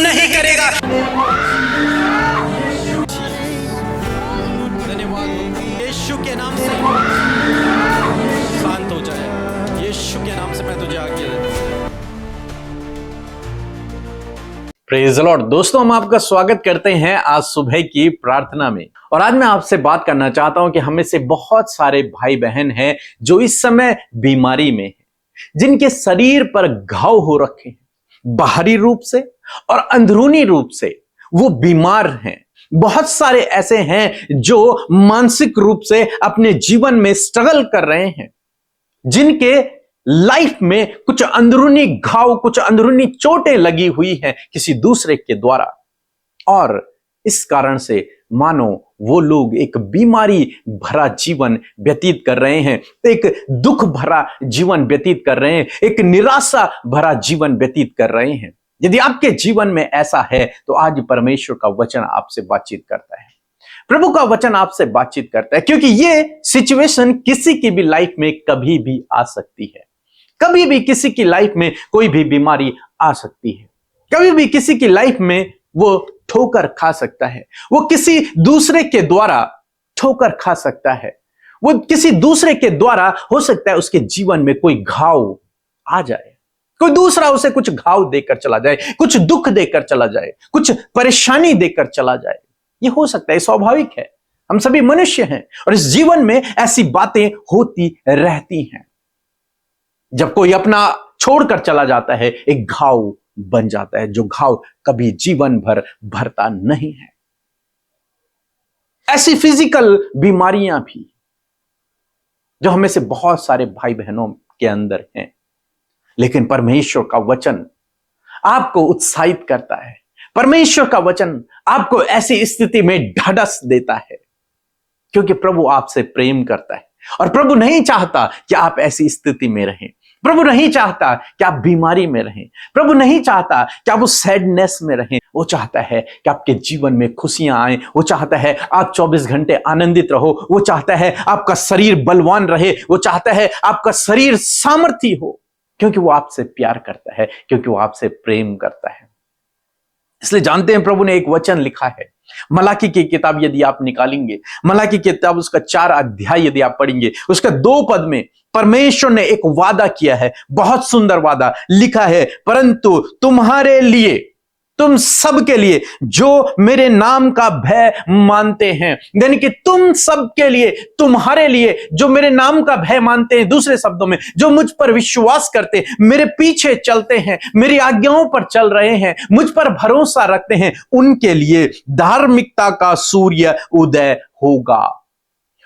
नहीं करेगा। धन्यवाद हो यीशु के नाम से शांत हो जाए। यीशु के नाम से मैं तुझे आज्ञा देता हूं। Praise the Lord. दोस्तों, हम आपका स्वागत करते हैं आज सुबह की प्रार्थना में। और आज मैं आपसे बात करना चाहता हूं कि हमें से बहुत सारे भाई बहन हैं जो इस समय बीमारी में हैं, जिनके शरीर पर घाव हो रखे हैं, बाहरी रूप से और अंदरूनी रूप से वो बीमार हैं। बहुत सारे ऐसे हैं जो मानसिक रूप से अपने जीवन में स्ट्रगल कर रहे हैं, जिनके लाइफ में कुछ अंदरूनी घाव, कुछ अंदरूनी चोटें लगी हुई हैं किसी दूसरे के द्वारा, और इस कारण से मानो वो लोग एक बीमारी भरा जीवन व्यतीत कर रहे हैं, एक दुख भरा जीवन व्यतीत कर रहे हैं, एक निराशा भरा जीवन व्यतीत कर रहे हैं। यदि आपके जीवन में ऐसा है तो आज परमेश्वर का वचन आपसे बातचीत करता है, प्रभु का वचन आपसे बातचीत करता है, क्योंकि ये सिचुएशन किसी की भी लाइफ में कभी भी आ सकती है। कभी भी किसी की लाइफ में कोई भी बीमारी आ सकती है। कभी भी किसी की लाइफ में वो ठोकर खा सकता है, वो किसी दूसरे के द्वारा ठोकर खा सकता है, वो किसी दूसरे के द्वारा हो सकता है उसके जीवन में कोई घाव आ जाए, कोई दूसरा उसे कुछ घाव देकर चला जाए, कुछ दुख देकर चला जाए, कुछ परेशानी देकर चला जाए। ये हो सकता है, स्वाभाविक है, हम सभी मनुष्य हैं और इस जीवन में ऐसी बातें होती रहती हैं। जब कोई अपना छोड़कर चला जाता है, एक घाव बन जाता है, जो घाव कभी जीवन भर भरता नहीं है। ऐसी फिजिकल बीमारियां भी जो हमें से बहुत सारे भाई बहनों के अंदर हैं, लेकिन परमेश्वर का वचन आपको उत्साहित करता है। परमेश्वर का वचन आपको ऐसी स्थिति में ढाढ़स देता है, क्योंकि प्रभु आपसे प्रेम करता है और प्रभु नहीं चाहता कि आप ऐसी स्थिति में रहें। प्रभु नहीं चाहता कि आप बीमारी में रहें। प्रभु नहीं चाहता कि आप उस सैडनेस में रहें। वो चाहता है कि आपके जीवन में खुशियां आए। वो चाहता है आप 24 घंटे आनंदित रहो। वो चाहता है आपका शरीर बलवान रहे। वो चाहता है आपका शरीर सामर्थी हो, क्योंकि वो आपसे प्यार करता है, क्योंकि वो आपसे प्रेम करता है। इसलिए जानते हैं, प्रभु ने एक वचन लिखा है, मलाकी की किताब यदि आप निकालेंगे, मलाकी की किताब उसका 4 अध्याय यदि आप पढ़ेंगे, उसका 2 पद में परमेश्वर ने एक वादा किया है, बहुत सुंदर वादा लिखा है, परंतु तुम्हारे लिए, तुम सबके लिए जो मेरे नाम का भय मानते हैं, यानी कि तुम सबके लिए, तुम्हारे लिए जो मेरे नाम का भय मानते हैं, दूसरे शब्दों में जो मुझ पर विश्वास करते हैं, मेरे पीछे चलते हैं, मेरी आज्ञाओं पर चल रहे हैं, मुझ पर भरोसा रखते हैं, उनके लिए धार्मिकता का सूर्य उदय होगा।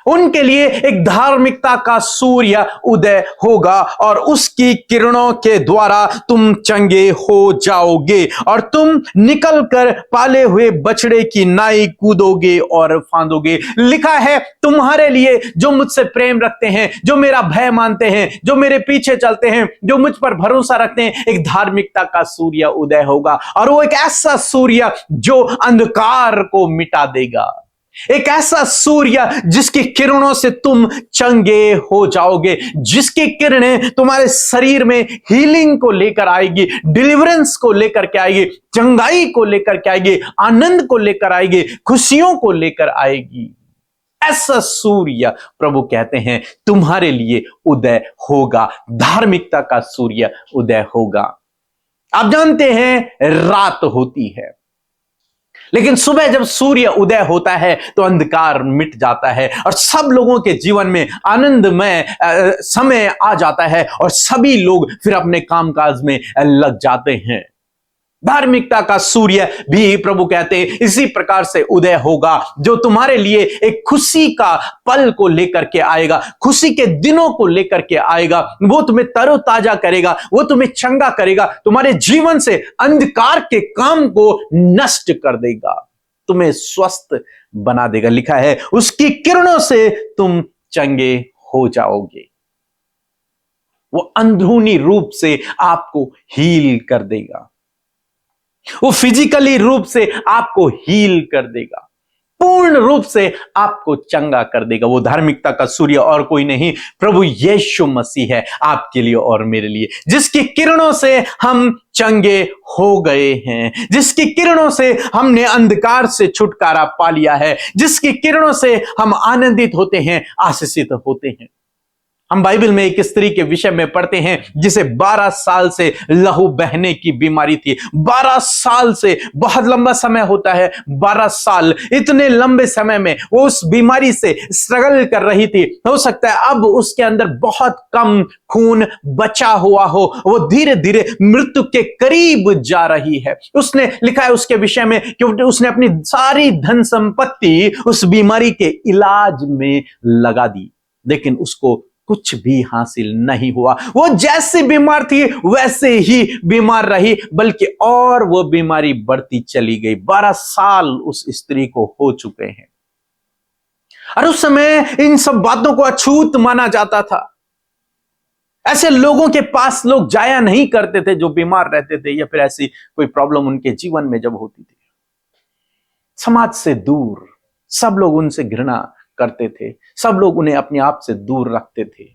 उनके लिए एक धार्मिकता का सूर्य उदय होगा और उसकी किरणों के द्वारा तुम चंगे हो जाओगे और तुम निकलकर पाले हुए बछड़े की नाई कूदोगे और फांदोगे। लिखा है, तुम्हारे लिए जो मुझसे प्रेम रखते हैं, जो मेरा भय मानते हैं, जो मेरे पीछे चलते हैं, जो मुझ पर भरोसा रखते हैं, एक धार्मिकता का सूर्य उदय होगा। और वो एक ऐसा सूर्य जो अंधकार को मिटा देगा, एक ऐसा सूर्य जिसकी किरणों से तुम चंगे हो जाओगे, जिसकी किरणें तुम्हारे शरीर में हीलिंग को लेकर आएगी, डिलीवरेंस को लेकर के आएगी, चंगाई को लेकर के आएगी, आनंद को लेकर आएगी, खुशियों को लेकर आएगी। ऐसा सूर्य प्रभु कहते हैं तुम्हारे लिए उदय होगा, धार्मिकता का सूर्य उदय होगा। आप जानते हैं रात होती है, लेकिन सुबह जब सूर्य उदय होता है तो अंधकार मिट जाता है और सब लोगों के जीवन में आनंदमय समय आ जाता है और सभी लोग फिर अपने कामकाज में लग जाते हैं। धार्मिकता का सूर्य भी प्रभु कहते हैं इसी प्रकार से उदय होगा, जो तुम्हारे लिए एक खुशी का पल को लेकर के आएगा, खुशी के दिनों को लेकर के आएगा। वो तुम्हें तरोताजा करेगा, वो तुम्हें चंगा करेगा, तुम्हारे जीवन से अंधकार के काम को नष्ट कर देगा, तुम्हें स्वस्थ बना देगा। लिखा है उसकी किरणों से तुम चंगे हो जाओगे। वो अंदरूनी रूप से आपको हील कर देगा, वो फिजिकली रूप से आपको हील कर देगा, पूर्ण रूप से आपको चंगा कर देगा। वो धार्मिकता का सूर्य और कोई नहीं, प्रभु यीशु मसीह है, आपके लिए और मेरे लिए, जिसकी किरणों से हम चंगे हो गए हैं, जिसकी किरणों से हमने अंधकार से छुटकारा पा लिया है, जिसकी किरणों से हम आनंदित होते हैं, आशीषित होते हैं। हम बाइबल में एक स्त्री के विषय में पढ़ते हैं जिसे 12 साल से लहू बहने की बीमारी थी। 12 साल से बहुत लंबा समय होता है। 12 साल, इतने लंबे समय में वो उस बीमारी से स्ट्रगल कर रही थी। हो सकता है अब उसके अंदर बहुत कम खून बचा हुआ हो, वो धीरे धीरे मृत्यु के करीब जा रही है। उसने लिखा है उसके विषय में कि उसने अपनी सारी धन संपत्ति उस बीमारी के इलाज में लगा दी, लेकिन उसको कुछ भी हासिल नहीं हुआ। वो जैसे बीमार थी वैसे ही बीमार रही, बल्कि और वो बीमारी बढ़ती चली गई। 12 साल उस स्त्री को हो चुके हैं और उस समय इन सब बातों को अछूत माना जाता था। ऐसे लोगों के पास लोग जाया नहीं करते थे जो बीमार रहते थे या फिर ऐसी कोई प्रॉब्लम उनके जीवन में जब होती थी। समाज से दूर, सब लोग उनसे घृणा करते थे, सब लोग उन्हें अपने आप से दूर रखते थे।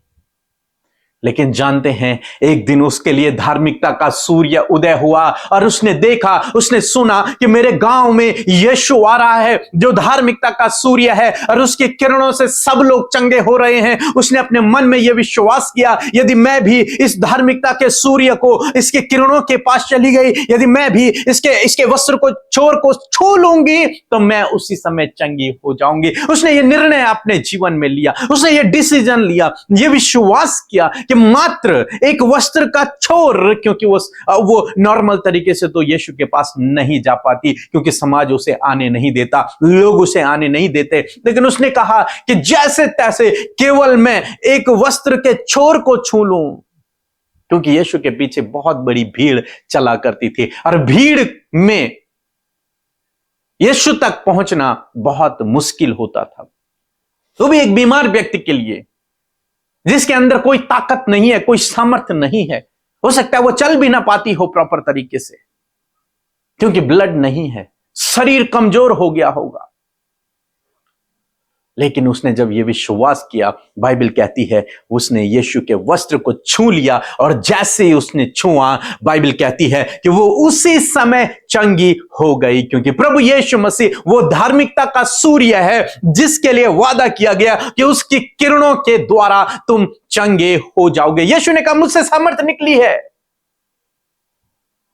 लेकिन जानते हैं, एक दिन उसके लिए धार्मिकता का सूर्य उदय हुआ और उसने देखा, उसने सुना कि मेरे गांव में यीशु आ रहा है जो धार्मिकता का सूर्य है और उसकी किरणों से सब लोग चंगे हो रहे हैं। उसने अपने मन में यह विश्वास किया, यदि मैं भी इस धार्मिकता के सूर्य को, इसके किरणों के पास चली गई, यदि मैं भी इसके वस्त्र को, छोर को छू लूंगी तो मैं उसी समय चंगी हो जाऊंगी। उसने यह निर्णय अपने जीवन में लिया, उसने यह डिसीजन लिया, यह विश्वास किया कि मात्र एक वस्त्र का छोर, क्योंकि वो नॉर्मल तरीके से तो यीशु के पास नहीं जा पाती क्योंकि समाज उसे आने नहीं देता, लोग उसे आने नहीं देते। लेकिन उसने कहा कि जैसे तैसे केवल मैं एक वस्त्र के छोर को छू लूं, क्योंकि यीशु के पीछे बहुत बड़ी भीड़ चला करती थी और भीड़ में यीशु तक पहुंचना बहुत मुश्किल होता था। तो भी एक बीमार व्यक्ति के लिए जिसके अंदर कोई ताकत नहीं है, कोई सामर्थ्य नहीं है, हो सकता है वो चल भी ना पाती हो प्रॉपर तरीके से क्योंकि ब्लड नहीं है, शरीर कमजोर हो गया होगा। लेकिन उसने जब यह विश्वास किया, बाइबल कहती है उसने यीशु के वस्त्र को छू लिया और जैसे ही उसने छुआ, बाइबल कहती है कि वो उसी समय चंगी हो गई, क्योंकि प्रभु यीशु मसीह वो धार्मिकता का सूर्य है जिसके लिए वादा किया गया कि उसकी किरणों के द्वारा तुम चंगे हो जाओगे। यीशु ने कहा मुझसे सामर्थ निकली है।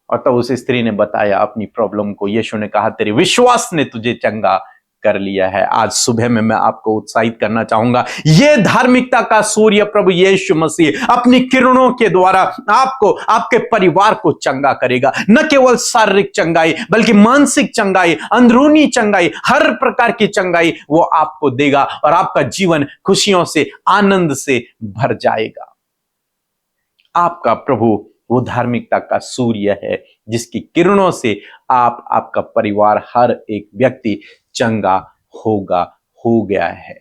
और तब उस स्त्री ने बताया अपनी प्रॉब्लम को। यीशु ने कहा तेरे विश्वास ने तुझे चंगा कर लिया है। आज सुबह में मैं आपको उत्साहित करना चाहूंगा, यह धार्मिकता का सूर्य प्रभु यीशु मसीह अपनी किरणों के द्वारा आपको, आपके परिवार को चंगा करेगा। न केवल शारीरिक चंगाई बल्कि मानसिक चंगाई, अंदरूनी चंगाई, हर प्रकार की चंगाई वो आपको देगा और आपका जीवन खुशियों से, आनंद से भर जाएगा। आपका प्रभु वो धार्मिकता का सूर्य है जिसकी किरणों से आप, आपका परिवार, हर एक व्यक्ति चंगा होगा, हो गया है।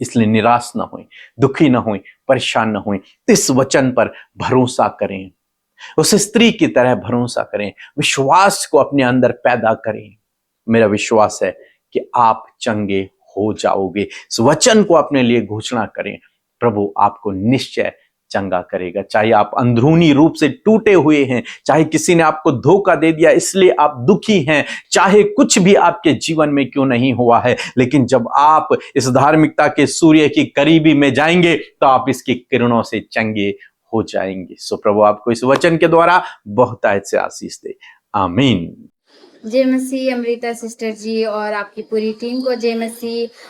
इसलिए निराश ना होएं, दुखी ना होएं, परेशान ना होएं। इस वचन पर भरोसा करें, उस स्त्री की तरह भरोसा करें, विश्वास को अपने अंदर पैदा करें। मेरा विश्वास है कि आप चंगे हो जाओगे। इस वचन को अपने लिए घोषणा करें, प्रभु आपको निश्चय चंगा करेगा। चाहे आप अंदरूनी रूप से टूटे हुए हैं, चाहे किसी ने आपको धोखा दे दिया इसलिए आप दुखी हैं, चाहे कुछ भी आपके जीवन में क्यों नहीं हुआ है, लेकिन जब आप इस धार्मिकता के सूर्य की करीबी में जाएंगे तो आप इसकी किरणों से चंगे हो जाएंगे। सो प्रभु आपको इस वचन के द्वारा बहुतायत से आशीष दे। आमीन। जय मसीह अमृता सिस्टर जी और आपकी पूरी टीम को जय मसीह।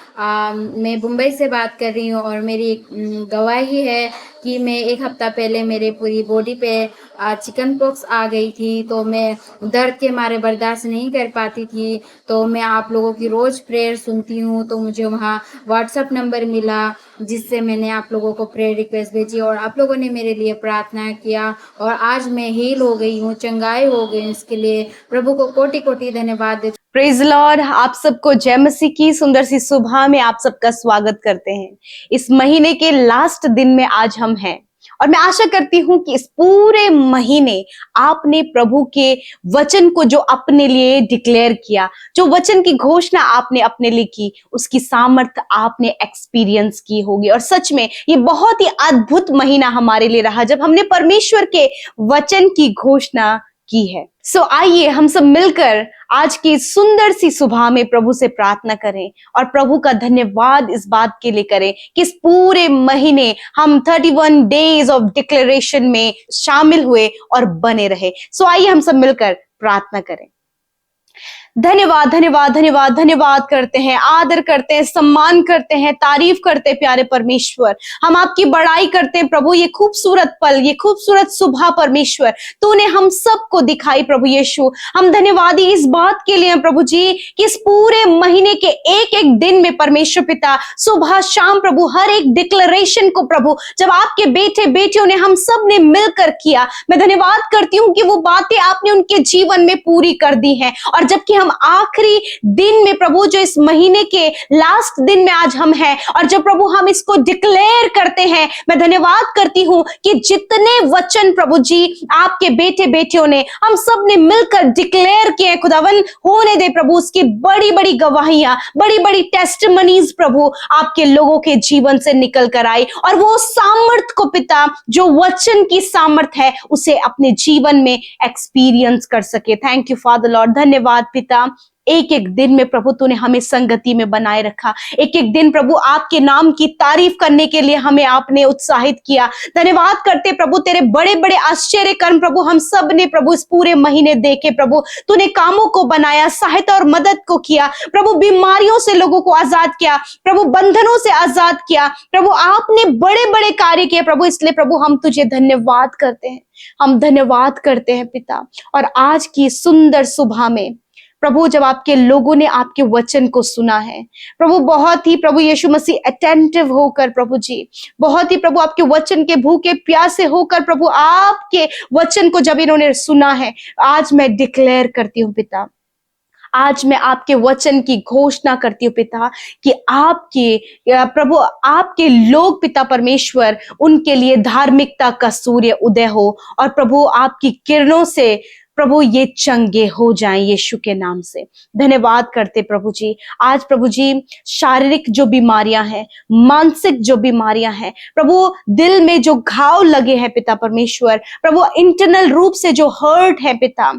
मैं मुंबई से बात कर रही हूँ और मेरी एक गवाही है कि मैं एक हफ्ता पहले मेरे पूरी बॉडी पे चिकन पॉक्स आ गई थी, तो मैं दर्द के मारे बर्दाश्त नहीं कर पाती थी। तो मैं आप लोगों की रोज़ प्रेयर सुनती हूँ, तो मुझे वहाँ व्हाट्सएप नंबर मिला जिससे मैंने आप लोगों को प्रेयर रिक्वेस्ट भेजी और आप लोगों ने मेरे लिए प्रार्थना किया और आज मैं हील हो गई हूँ, चंगाई हो गई। इसके लिए प्रभु को कोटि कोटि धन्यवाद देती। Praise Lord. आप सबको जय मसीह की सुंदर सी सुबह में आप सबका स्वागत करते हैं। इस महीने के लास्ट दिन में आज हम हैं और मैं आशा करती हूँ कि इस पूरे महीने आपने प्रभु के वचन को जो अपने लिए डिक्लेयर किया, जो वचन की घोषणा आपने अपने लिए की, उसकी सामर्थ आपने एक्सपीरियंस की होगी। और सच में ये बहुत ही अद्भुत महीना हमारे लिए रहा जब हमने परमेश्वर के वचन की घोषणा की है। सो आइए हम सब मिलकर आज की सुंदर सी सुबह में प्रभु से प्रार्थना करें और प्रभु का धन्यवाद इस बात के लिए करें कि इस पूरे महीने हम 31 डेज ऑफ डिक्लेरेशन में शामिल हुए और बने रहे। सो आइए हम सब मिलकर प्रार्थना करें। धन्यवाद धन्यवाद धन्यवाद धन्यवाद करते हैं, आदर करते हैं, सम्मान करते हैं, तारीफ करते हैं प्यारे परमेश्वर। हम आपकी बड़ाई करते हैं प्रभु। ये खूबसूरत पल, ये खूबसूरत सुबह परमेश्वर तूने हम सबको दिखाई प्रभु यीशु। हम धन्यवादी इस बात के लिए प्रभु जी कि इस पूरे महीने के एक एक दिन में परमेश्वर पिता सुबह शाम प्रभु हर एक डिक्लेरेशन को प्रभु जब आपके बेटे बेटियों ने हम सब ने मिलकर किया, मैं धन्यवाद करती हूँ कि वो बातें आपने उनके जीवन में पूरी कर दी हैं। और जबकि हम आखिरी दिन में प्रभु जो इस महीने के लास्ट दिन में आज हम हैं और जब प्रभु हम इसको डिक्लेयर करते हैं, मैं धन्यवाद करती हूं कि जितने वचन प्रभु जी आपके बेटे बेटियों ने हम सब ने मिलकर डिक्लेयर किए खुदावन, होने दे प्रभु उसकी बड़ी बड़ी गवाहियां, बड़ी बड़ी टेस्टिमनीज प्रभु आपके लोगों के जीवन से निकल कर आई और वो सामर्थ को पिता जो वचन की सामर्थ है उसे अपने जीवन में एक्सपीरियंस कर सके। Thank you father Lord. धन्यवाद पिता। एक एक दिन में प्रभु तूने हमें संगति में बनाए रखा। एक एक दिन प्रभु आपके नाम की तारीफ करने के लिए हमें आपने उत्साहित किया। धन्यवाद करते प्रभु तेरे बड़े बड़े आश्चर्य कर्म प्रभु हम सब ने प्रभु इस पूरे महीने देखे। प्रभु तूने कामों को बनाया, सहायता और मदद को किया प्रभु, बीमारियों से लोगों को आजाद किया प्रभु, बंधनों से आजाद किया प्रभु, आपने बड़े बड़े कार्य किए प्रभु। इसलिए प्रभु हम तुझे धन्यवाद करते हैं, हम धन्यवाद करते हैं पिता। और आज की सुंदर सुबह में प्रभु जब आपके लोगों ने आपके वचन को सुना है प्रभु, बहुत ही प्रभु यीशु मसीह अटेंटिव होकर प्रभु जी, बहुत ही प्रभु आपके वचन के भूखे प्यासे होकर प्रभु आपके वचन को जब इन्होंने सुना है, आज मैं डिक्लेयर करती हूँ पिता, आज मैं आपके वचन की घोषणा करती हूँ पिता कि आपके प्रभु आपके लोग पिता परमेश्वर उनके लिए धार्मिकता का सूर्य उदय हो और प्रभु आपकी किरणों से प्रभु ये चंगे हो जाएं यीशु के नाम से। धन्यवाद करते प्रभु जी। आज प्रभु जी शारीरिक जो बीमारियां हैं, मानसिक जो बीमारियां हैं प्रभु, दिल में जो घाव लगे हैं पिता परमेश्वर, प्रभु इंटरनल रूप से जो हर्ट है पिता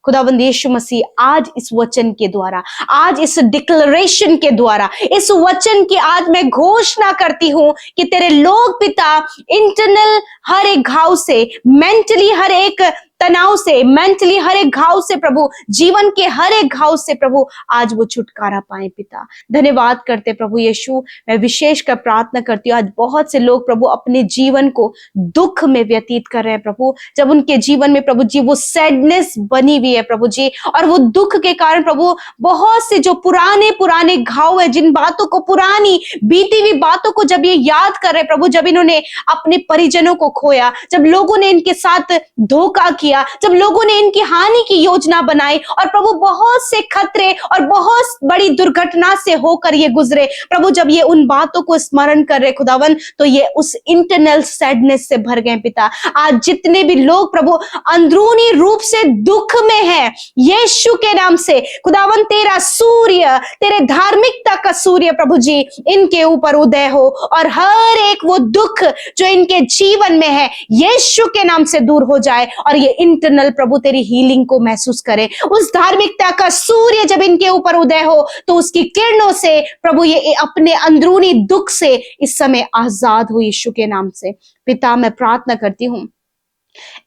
खुदावंद यीशु मसीह, आज इस वचन के द्वारा, आज इस डिक्लेरेशन के द्वारा, इस वचन की आज मैं घोषणा करती हूं कि तेरे लोग पिता इंटरनल हर एक घाव से, मेंटली हर एक तनाव से, मेंटली हर एक घाव से प्रभु, जीवन के हर एक घाव से प्रभु आज वो छुटकारा पाए पिता। धन्यवाद करते प्रभु यीशु। मैं विशेष कर प्रार्थना करती हूँ, आज बहुत से लोग प्रभु अपने जीवन को दुख में व्यतीत कर रहे हैं प्रभु, जब उनके जीवन में प्रभु जी वो सैडनेस बनी हुई है प्रभु जी, और वो दुख के कारण प्रभु बहुत से जो पुराने पुराने घाव है, जिन बातों को, पुरानी बीती हुई बातों को जब ये याद कर रहे प्रभु, जब इन्होंने अपने परिजनों को खोया, जब लोगों ने इनके साथ धोखा किया, जब लोगों ने इनकी हानि की योजना बनाई और प्रभु बहुत से खतरे और बहुत बड़ी दुर्घटना से होकर ये गुजरे प्रभु, जब ये उन बातों को स्मरण कर रहे खुदावन, तो ये उस इंटरनल सैडनेस से भर गए पिता। आज जितने भी लोग प्रभु अंदरूनी रूप से दुख में है, यीशु के नाम से खुदावन तेरा सूर्य, तेरे धार्मिकता का सूर्य प्रभु जी इनके ऊपर उदय हो और हर एक वो दुख जो इनके जीवन में है यीशु के नाम से दूर हो जाए और ये इंटरनल प्रभु तेरी हीलिंग को महसूस करें। उस धार्मिकता का सूर्य जब इनके ऊपर उदय हो तो उसकी किरणों से प्रभु ये अपने अंदरूनी दुख से इस समय आजाद हो यीशु के नाम से। पिता मैं प्रार्थना करती हूँ,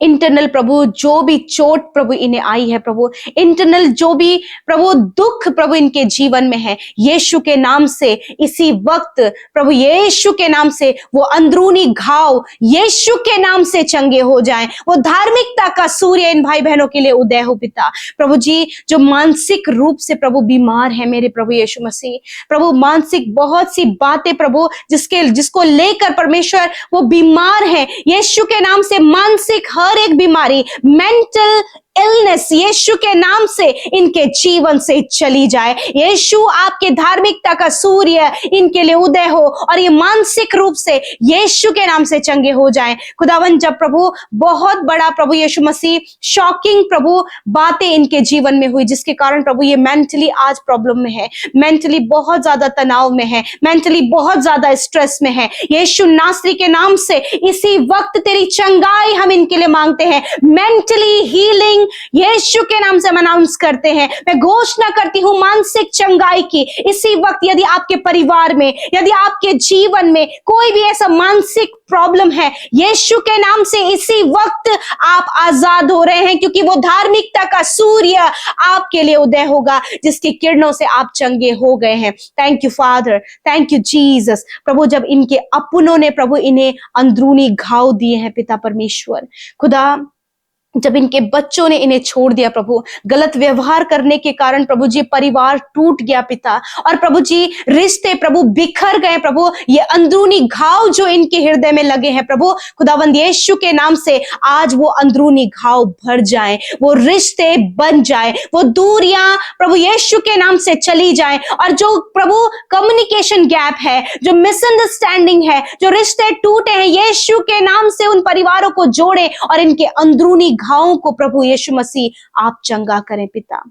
इंटरनल प्रभु जो भी चोट प्रभु इन्हें आई है प्रभु, इंटरनल जो भी प्रभु दुख प्रभु इनके जीवन में है, यीशु के नाम से इसी वक्त प्रभु यीशु के नाम से वो अंदरूनी घाव यीशु के नाम से चंगे हो जाएं। वो धार्मिकता का सूर्य इन भाई बहनों के लिए उदय हो पिता। प्रभु जी जो मानसिक रूप से प्रभु बीमार है मेरे प्रभु यीशु मसीह, प्रभु मानसिक बहुत सी बातें प्रभु जिसको लेकर परमेश्वर वो बीमार है, यीशु के नाम से मानसिक हर एक बीमारी, मेंटल इलनेस यीशु के नाम से इनके जीवन से चली जाए। यीशु आपके धार्मिकता का सूर्य इनके लिए उदय हो और ये मानसिक रूप से यीशु के नाम से चंगे हो जाएं। खुदावन, जब प्रभु बहुत बड़ा प्रभु यीशु मसीह शॉकिंग प्रभु बातें इनके जीवन में हुई, जिसके कारण प्रभु ये मेंटली आज प्रॉब्लम में है, मेंटली बहुत ज्यादा तनाव में है, मेंटली बहुत ज्यादा स्ट्रेस में है। यीशु नासरी के नाम से इसी वक्त तेरी चंगाई हम इनके लिए मांगते हैं। मेंटली हीलिंग यीशु के नाम से हम अनाउंस करते हैं। मैं घोषणा करती हूँ मानसिक चंगाई की इसी वक्त। यदि आपके परिवार में, यदि आपके जीवन में कोई भी ऐसा मानसिक प्रॉब्लम है, यीशु के नाम से इसी वक्त आप आजाद हो रहे हैं, क्योंकि वो धार्मिकता का सूर्य आपके लिए उदय होगा, जिसकी किरणों से आप चंगे हो गए हैं। Thank you father, thank you Jesus. प्रभु, जब इनके अपनों ने प्रभु इन्हें अंदरूनी घाव दिए हैं पिता परमेश्वर, खुदा जब इनके बच्चों ने इन्हें छोड़ दिया प्रभु, गलत व्यवहार करने के कारण प्रभु जी परिवार टूट गया पिता, और प्रभु जी रिश्ते प्रभु बिखर गए प्रभु, ये अंदरूनी घाव जो इनके हृदय में लगे हैं प्रभु, खुदावंद यीशु के नाम से आज वो अंदरूनी घाव भर जाएं, वो रिश्ते बन जाए, वो दूरियां प्रभु यीशु के नाम से चली जाएं, और जो प्रभु कम्युनिकेशन गैप है, जो मिसअंडरस्टैंडिंग है, जो रिश्ते टूटे हैं, यीशु के नाम से उन परिवारों को जोड़े और इनके अंदरूनी घावों को प्रभु यीशु मसीह आप चंगा करें पिता।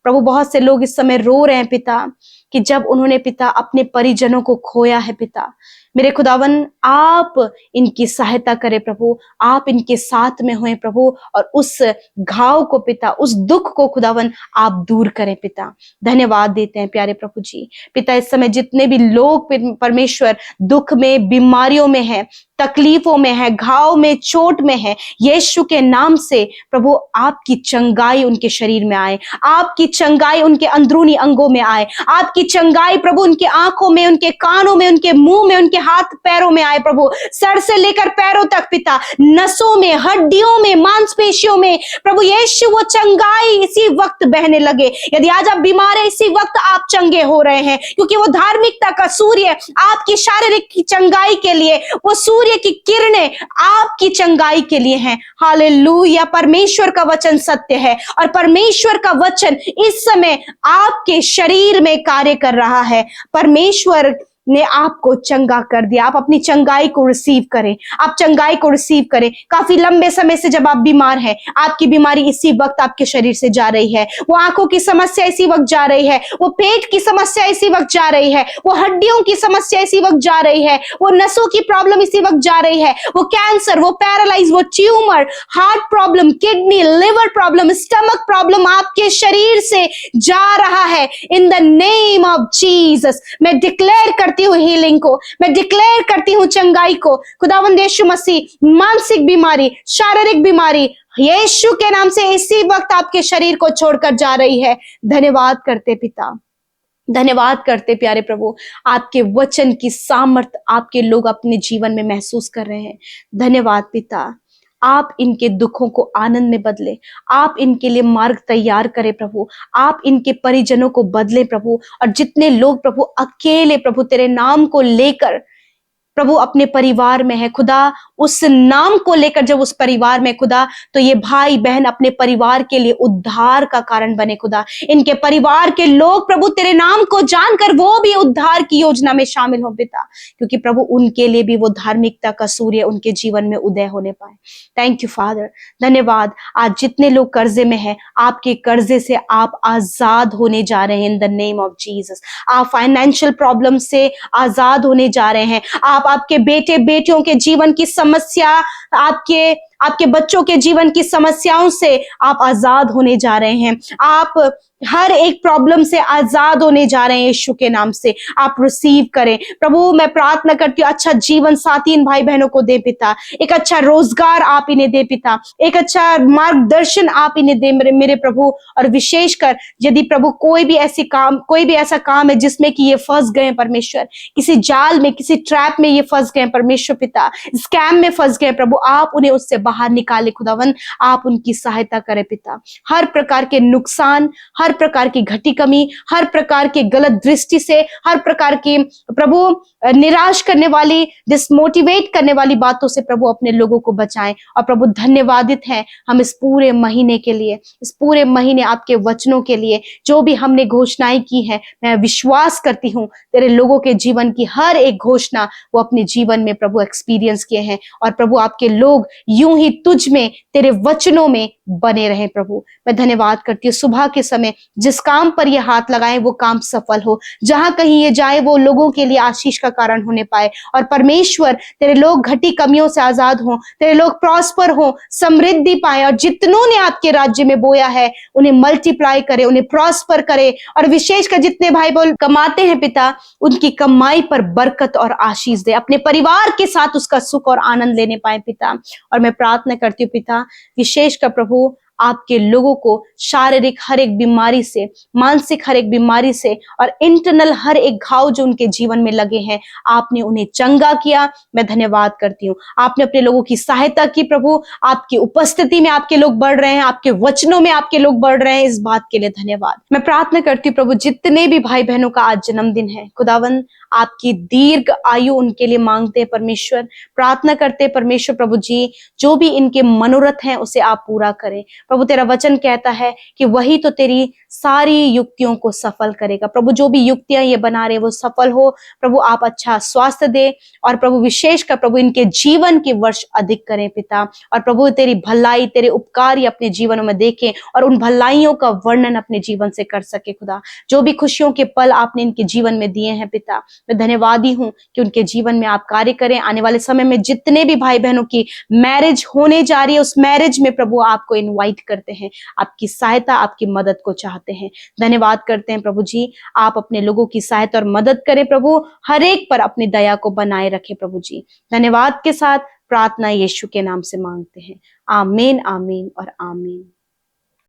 प्रभु, बहुत से लोग इस समय रो रहे हैं पिता कि जब उन्होंने पिता अपने परिजनों को खोया है पिता। मेरे खुदावन, आप इनकी सहायता करें प्रभु, आप इनके साथ में हों प्रभु, और उस घाव को पिता, उस दुख को खुदावन आप दूर करें पिता। धन्यवाद देते हैं प्यारे प्रभु जी। पिता, इस समय जितने भी लोग परमेश्वर दुख में, बीमारियों में है, तकलीफों में है, घाव में, चोट में है, यीशु के नाम से प्रभु आपकी चंगाई उनके शरीर में आए, आपकी चंगाई उनके अंदरूनी अंगों में आए, आपकी चंगाई प्रभु उनके आंखों में, उनके कानों में, उनके मुंह में, उनके हाथ पैरों में आए प्रभु, सर से लेकर पैरों तक पिता, नसों में, हड्डियों में, मांसपेशियों में प्रभु यीशु वो चंगाई इसी वक्त बहने लगे। यदि आज आप बीमार हैं, इसी वक्त आप चंगे हो रहे हैं, क्योंकि वो धार्मिकता का सूर्य आपकी शारीरिक की चंगाई के लिए, वो सूर्य की किरणें आपकी चंगाई के लिए हैं। हालेलुया। परमेश्वर का वचन सत्य है और परमेश्वर का वचन इस समय आपके शरीर में कार्य कर रहा है। परमेश्वर ने आपको चंगा कर दिया। आप अपनी चंगाई को रिसीव करें, आप चंगाई को रिसीव करें। काफी लंबे समय से जब आप बीमार हैं, आपकी बीमारी इसी वक्त आपके शरीर से जा रही है। वो आंखों की समस्या इसी वक्त जा रही है, वो पेट की समस्या इसी वक्त जा रही है, वो हड्डियों की समस्या इसी वक्त जा रही है, वो नसों की प्रॉब्लम इसी वक्त जा रही है, वो कैंसर, वो पैरालाइज, वो tumour, heart problem, kidney, liver problem, stomach problem आपके शरीर से जा रहा है। In the name of Jesus मैं डिक्लेयर करती हूँ हीलिंग को, मैं डिक्लेयर करती हूँ चंगाई को। खुदावंद यीशु मसीह, मानसिक बीमारी, शारीरिक बीमारी यीशु के नाम से इसी वक्त आपके शरीर को छोड़कर जा रही है। धन्यवाद करते पिता, धन्यवाद करते प्यारे प्रभु, आपके वचन की सामर्थ आपके लोग अपने जीवन में महसूस कर रहे हैं। धन्यवाद पिता, आप इनके दुखों को आनंद में बदले, आप इनके लिए मार्ग तैयार करें प्रभु, आप इनके परिजनों को बदले प्रभु, और जितने लोग प्रभु अकेले प्रभु तेरे नाम को लेकर प्रभु अपने परिवार में है खुदा, उस नाम को लेकर जब उस परिवार में खुदा, तो ये भाई बहन अपने परिवार के लिए उद्धार का कारण बने खुदा। इनके परिवार के लोग प्रभु तेरे नाम को जानकर वो भी उद्धार की योजना में शामिल हो पिता, क्योंकि प्रभु उनके लिए भी वो धार्मिकता का सूर्य उनके जीवन में उदय होने पाए। थैंक यू फादर, धन्यवाद। आज जितने लोग कर्जे में हैं, आपके कर्जे से आप आजाद होने जा रहे हैं in the name of Jesus. आप फाइनेंशियल प्रॉब्लम से आजाद होने जा रहे हैं। आप आपके बेटे बेटियों के जीवन की समस्या, आपके बच्चों के जीवन की समस्याओं से आप आजाद होने जा रहे हैं। आप हर एक प्रॉब्लम से आजाद होने जा रहे हैं यीशु के नाम से। आप रिसीव करें प्रभु। मैं प्रार्थना करती हूँ अच्छा जीवन साथी इन भाई बहनों को दे पिता, एक अच्छा रोजगार आप इन्हें दे पिता, एक अच्छा मार्गदर्शन आप इन्हें दे मेरे प्रभु। और विशेषकर यदि प्रभु कोई भी ऐसा काम है जिसमें कि ये फंस गए परमेश्वर, किसी जाल में, किसी ट्रैप में ये फंस गए परमेश्वर पिता, स्कैम में फंस गए प्रभु, आप उन्हें उससे बाहर निकाले खुदावन। आप उनकी सहायता करें पिता। हर प्रकार के नुकसान, हर प्रकार की घटी कमी, हर प्रकार की गलत दृष्टि से, हर प्रकार की प्रभु निराश करने वाली, डिसमोटिवेट करने वाली बातों से प्रभु अपने लोगों को बचाएं। और प्रभु धन्यवादित हैं हम इस पूरे महीने के लिए, इस पूरे महीने आपके वचनों के लिए, जो भी हमने घोषणाएं की है। मैं विश्वास करती हूँ तेरे लोगों के जीवन की हर एक घोषणा वो अपने जीवन में प्रभु एक्सपीरियंस किए हैं। और प्रभु आपके लोग यूं ही तुझ में, तेरे वचनों में बने रहे। प्रभु मैं धन्यवाद करती हूँ सुबह के समय जिस काम पर ये हाथ लगाए वो काम सफल हो, जहां कहीं ये जाए वो लोगों के लिए आशीष का कारण होने पाए। और परमेश्वर तेरे लोग घटी कमियों से आजाद हों, तेरे लोग प्रॉस्पर हों, समृद्धि पाए, और जितनों ने आपके राज्य में बोया है उन्हें मल्टीप्लाई करे, उन्हें प्रॉस्पर करे। और विशेषकर जितने भाई बहन कमाते हैं पिता, उनकी कमाई पर बरकत और आशीष दे, अपने परिवार के साथ उसका सुख और आनंद लेने पाए पिता। और मैं प्रार्थना करती हूँ पिता, विशेषकर प्रभु आपके लोगों को शारीरिक हर एक बीमारी से, मानसिक हर एक बीमारी से, और इंटरनल हर एक घाव जो उनके जीवन में लगे हैं, आपने उन्हें चंगा किया। मैं धन्यवाद करती हूँ, आपने अपने लोगों की सहायता की प्रभु। आपकी उपस्थिति में आपके लोग बढ़ रहे हैं, आपके वचनों में आपके लोग बढ़ रहे हैं, इस बात के लिए धन्यवाद। मैं प्रार्थना करती हूँ प्रभु, जितने भी भाई बहनों का आज जन्मदिन है खुदावन, आपकी दीर्घ आयु उनके लिए मांगते हैं परमेश्वर। प्रार्थना करते हैं परमेश्वर प्रभु जी, जो भी इनके मनोरथ हैं उसे आप पूरा करें प्रभु। तेरा वचन कहता है कि वही तो तेरी सारी युक्तियों को सफल करेगा प्रभु। जो भी युक्तियां ये बना रहे वो सफल हो प्रभु। आप अच्छा स्वास्थ्य दे, और प्रभु विशेषकर प्रभु इनके जीवन के वर्ष अधिक करें पिता। और प्रभु तेरी भलाई, तेरे उपकार ये अपने जीवनों में देखें, और उन भलाइयों का वर्णन अपने जीवन से कर सके खुदा। जो भी खुशियों के पल आपने इनके जीवन में दिए हैं पिता, मैं धन्यवादी हूँ कि उनके जीवन में आप कार्य करें। आने वाले समय में जितने भी भाई बहनों की मैरिज होने जा रही है, उस मैरिज में प्रभु आपको इनवाइट करते हैं, आपकी सहायता, आपकी मदद को चाहते हैं। धन्यवाद करते हैं प्रभु जी, आप अपने लोगों की सहायता और मदद करें प्रभु, हर एक पर अपनी दया को बनाए रखें प्रभु जी। धन्यवाद के साथ प्रार्थना यीशु के नाम से मांगते हैं, आमीन, आमीन और आमीन।